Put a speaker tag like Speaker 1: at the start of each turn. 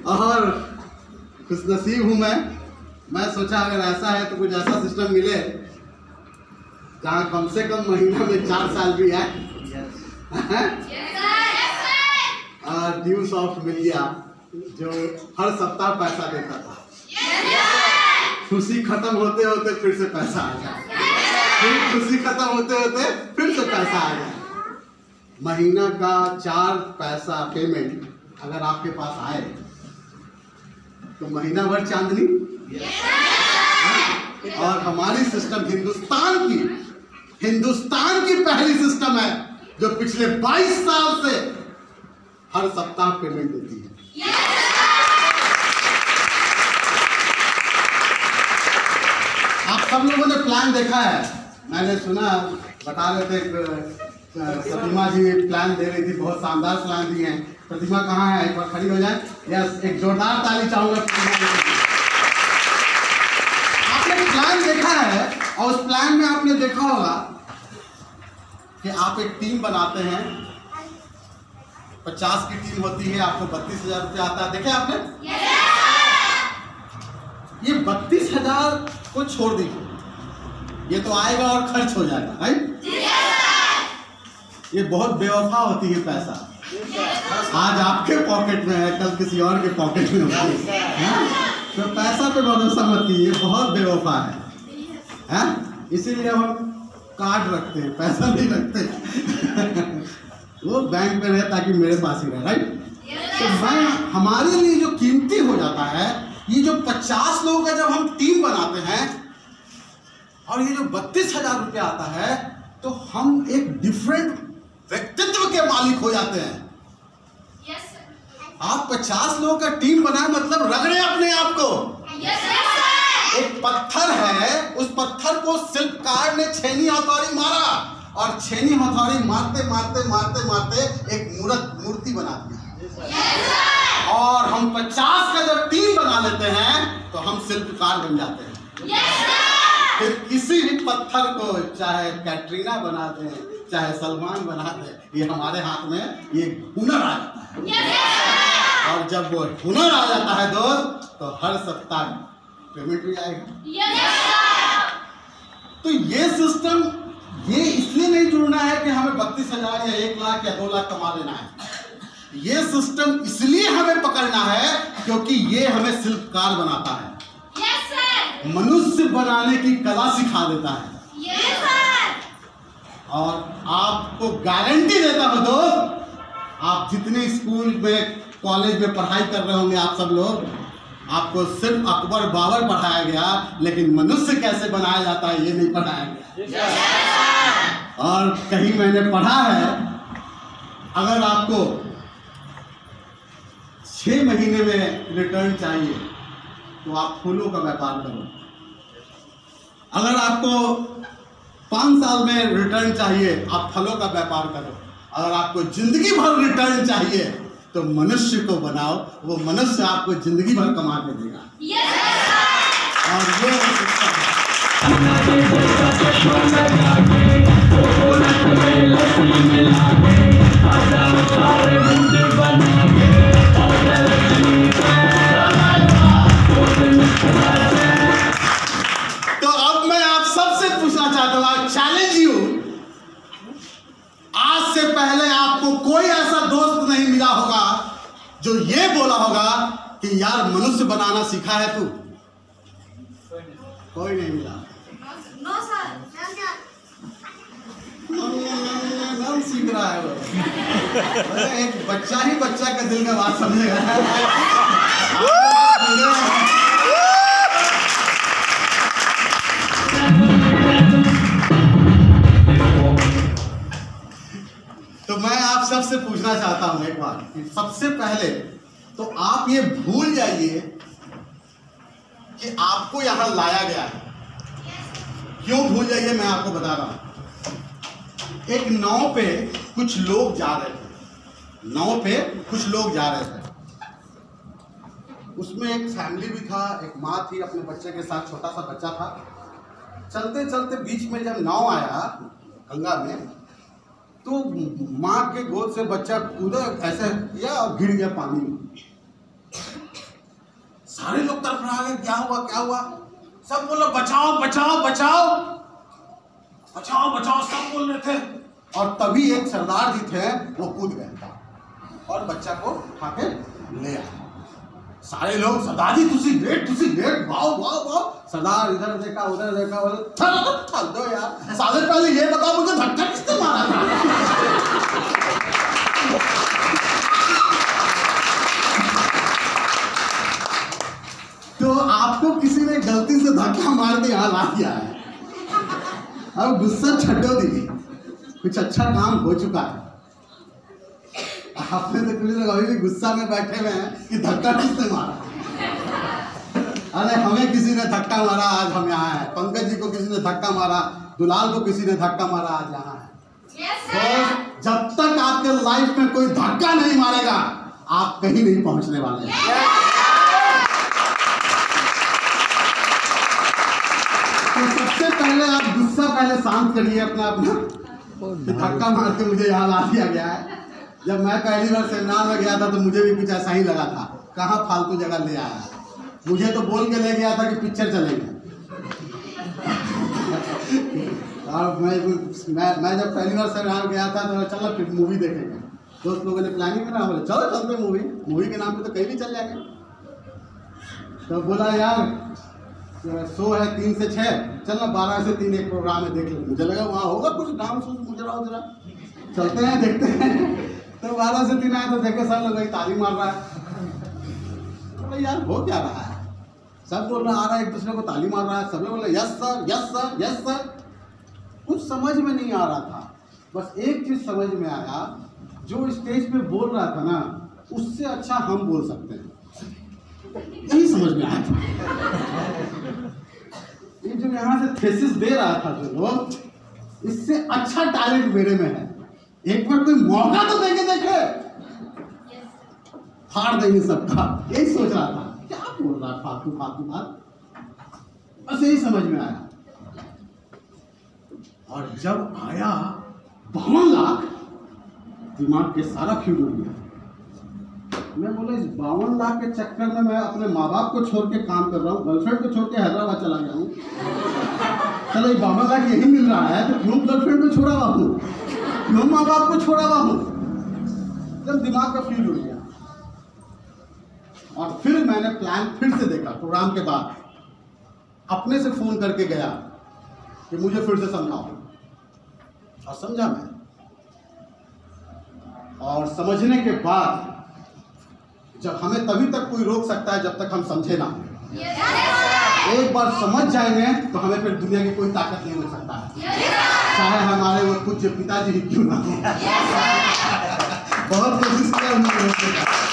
Speaker 1: और खुशनसीब हूँ मैं सोचा अगर ऐसा है तो कुछ ऐसा सिस्टम मिले जहाँ कम से कम महीना में 4 साल भी आए। और ड्यूज ऑफ मिलिया जो हर सप्ताह पैसा देता था, खुशी खत्म होते होते फिर से पैसा आ जाए, फिर खुशी खत्म होते होते फिर से पैसा आ जाए। महीना का 4 पैसा पेमेंट अगर आपके पास आए तो महीना भर चांदनी। और हमारी सिस्टम हिंदुस्तान की पहली सिस्टम है जो पिछले 22 साल से हर सप्ताह पेमेंट देती है। आप सब लोगों ने प्लान देखा है, मैंने सुना बता रहे थे प्रतिमा जी प्लान दे रही थी, बहुत शानदार प्लान दी है। प्रतिमा कहाँ है, एक बार खड़ी हो जाए। यस, एक जोरदार ताली चाहूंगा। आपने प्लान देखा है और उस प्लान में आपने देखा होगा कि आप एक टीम बनाते हैं, 50 की टीम होती है, आपको 32,000 रुपया आता है। देखे आपने? ये 32,000 को छोड़ दीजिए, ये तो आएगा और खर्च हो जाएगा, राइट? ये बहुत बेवफा होती है पैसा। आज आपके पॉकेट में है, कल किसी और के पॉकेट में होती है। तो पैसा पे भरोसा मत कीजिए, बहुत बेवफा है। इसीलिए हम कार्ड रखते हैं, पैसा नहीं रखते। वो बैंक में रहे ताकि मेरे पास ही रहे, राइट? तो हमारे लिए जो कीमती हो जाता है, ये जो 50 लोगों का जब हम टीम बनाते हैं और ये जो 32,000 रुपया आता है, तो हम एक डिफरेंट व्यक्तित्व के मालिक हो जाते हैं। आप 50 लोगों का टीम बनाए मतलब रगड़े अपने आप को। एक पत्थर है, उस पत्थर को शिल्पकार ने छेनी हथौड़ी मारा और छेनी हथौड़ी मारते मारते मारते मारते एक मूर्ति बना दिया। और हम 50 का जब टीम बना लेते हैं तो हम शिल्पकार बन जाते हैं। फिर किसी भी पत्थर को चाहे कैटरीना बना दे, चाहे सलमान बना दे, ये हमारे हाथ में ये हुनर आ जाता है। और जब वो हुनर आ जाता है दोस्त, तो हर सप्ताह पेमेंट भी आएगा। तो ये सिस्टम ये इसलिए नहीं जुड़ना है कि हमें 32,000 या 1 लाख या 2 लाख कमा लेना है। ये सिस्टम इसलिए हमें पकड़ना है क्योंकि ये हमें शिल्पकार बनाता है, मनुष्य बनाने की कला सिखा देता है। और आपको गारंटी देता हूं दोस्त, आप जितने स्कूल में कॉलेज में पढ़ाई कर रहे होंगे आप सब लोग, आपको सिर्फ अकबर बाबर पढ़ाया गया, लेकिन मनुष्य कैसे बनाया जाता है ये नहीं पढ़ाया गया। और कहीं मैंने पढ़ा है, अगर आपको 6 महीने में रिटर्न चाहिए तो आप फूलों का व्यापार करो। अगर आपको 5 साल में रिटर्न चाहिए, आप फलों का व्यापार करो। अगर आपको जिंदगी भर रिटर्न चाहिए तो मनुष्य को बनाओ, वो मनुष्य आपको जिंदगी भर कमा के देगा। और तो अब मैं आप सबसे पूछना चाहता हूँ, चैलेंज यू, आज से पहले आपको कोई ऐसा दोस्त नहीं मिला होगा जो ये बोला होगा कि यार मनुष्य बनाना सीखा है तू? कोई नहीं मिला।
Speaker 2: नो सर,
Speaker 1: नाम सीख रहा है वो। एक बच्चा ही बच्चा का दिल का बात समझेगा। तो मैं आप सबसे पूछना चाहता हूं एक बार कि सबसे पहले तो आप ये भूल जाइए कि आपको यहां लाया गया है। क्यों भूल जाइए, मैं आपको बता रहा हूं। एक नाव पे कुछ लोग जा रहे थे, नाव पे कुछ लोग जा रहे थे। उसमें एक फैमिली भी था, एक माँ थी अपने बच्चे के साथ, छोटा सा बच्चा था। चलते चलते बीच में जब नाव आया गंगा में, तो माँ के गोद से बच्चा कूदा ऐसे किया और गिर गया पानी में। सारे लोग तड़फड़ा गए, क्या हुआ क्या हुआ? सब बोल रहे बचाओ बचाओ बचाओ बचाओ बचाओ, सब बोल रहे थे। और तभी एक सरदार जी थे, वो कूद गए और बच्चा को उठा के ले आए। सारे लोग सरदार जी तुसी लेट वाओ वाओ वाओ। सरदार इधर देखा उधर देखा, बोले थल दो यार, साले पहले ये बताओ मुझे धक्का किसने मारा था? तो आपको किसी ने गलती से धक्का मार के यहाँ ला दिया है, अब गुस्सा छड्डो दी, कुछ अच्छा काम हो चुका है। आपने तो कुछ लोग अभी भी गुस्सा में बैठे हुए हैं कि धक्का किसने मारा। अरे हमें किसी ने धक्का मारा, आज हम यहाँ हैं। पंकज जी को किसी ने धक्का मारा, दुलाल को किसी ने धक्का मारा, आज यहाँ है। तो जब तक आपके लाइफ में कोई धक्का नहीं मारेगा, आप कहीं नहीं पहुंचने वाले हैं। तो सबसे पहले आप गुस्सा पहले शांत करिए अपना धक्का मार के मुझे यहाँ ला दिया गया है। जब मैं पहली बार सेमिनार में गया था तो मुझे भी कुछ ऐसा ही लगा था, कहाँ फालतू जगह ले आया। मुझे तो बोल के ले गया था कि पिक्चर चलेंगे। और मैं जब पहली बार सेमिनार गया था तो चलो फिर मूवी देखेंगे, दोस्त लोगों ने प्लानिंग करा, बोले चलो चलते मूवी के नाम पे तो कहीं भी चल जाएंगे। तो बोला यार शो है 3 से 6, चल ना 12 से 3 एक प्रोग्राम है, देख लो। मुझे लगा वहाँ होगा कुछ डांस, मुझे जरा चलते हैं देखते हैं। तो 12 से 3 आए तो देखे सब लोग ताली मार रहा है। तो यार हो क्या रहा है, सब बोल रहा आ रहा है, एक दूसरे को ताली मार रहा है, सब बोल रहे yes sir yes sir yes sir. कुछ समझ में नहीं आ रहा था, बस एक चीज समझ में आया, जो स्टेज पे बोल रहा था ना उससे अच्छा हम बोल सकते हैं, यही समझ में आया था। ये जो यहाँ से थेसिस दे रहा था जो लोग, इससे अच्छा टैलेंट मेरे में है, एक बार कोई मौका तो देके देखे, फाड़ देंगे सबका। यही सोच रहा था, क्या बोल रहा है फालतू बात, बस यही समझ में आया। और जब आया 52 लाख, दिमाग के सारा फ्यूज उड़ गया। मैं बोला इस 52 लाख के चक्कर में मैं अपने माँ बाप को छोड़ के काम कर रहा हूँ, गर्लफ्रेंड को छोड़ के हैदराबाद चला गया हूँ। चलो ये 52 लाख यही मिल रहा है तो क्यों गर्लफ्रेंड को छोड़ा हुआ हूँ, क्यों माँ बाप को छोड़ा हुआ हूँ। जब दिमाग का फ्यूज उड़ गया और फिर मैंने प्लान फिर से देखा, प्रोग्राम के बाद अपने से फोन करके गया कि मुझे फिर से समझाओ, और समझा मैं। और समझने के बाद जब हमें तभी तक कोई रोक सकता है जब तक हम समझे ना। एक बार समझ जाएंगे तो हमें फिर दुनिया की कोई ताकत नहीं मिल सकता है, चाहे हमारे वो पूज्य पिताजी ही क्यों ना हो। बहुत कोशिश किया उन्होंने।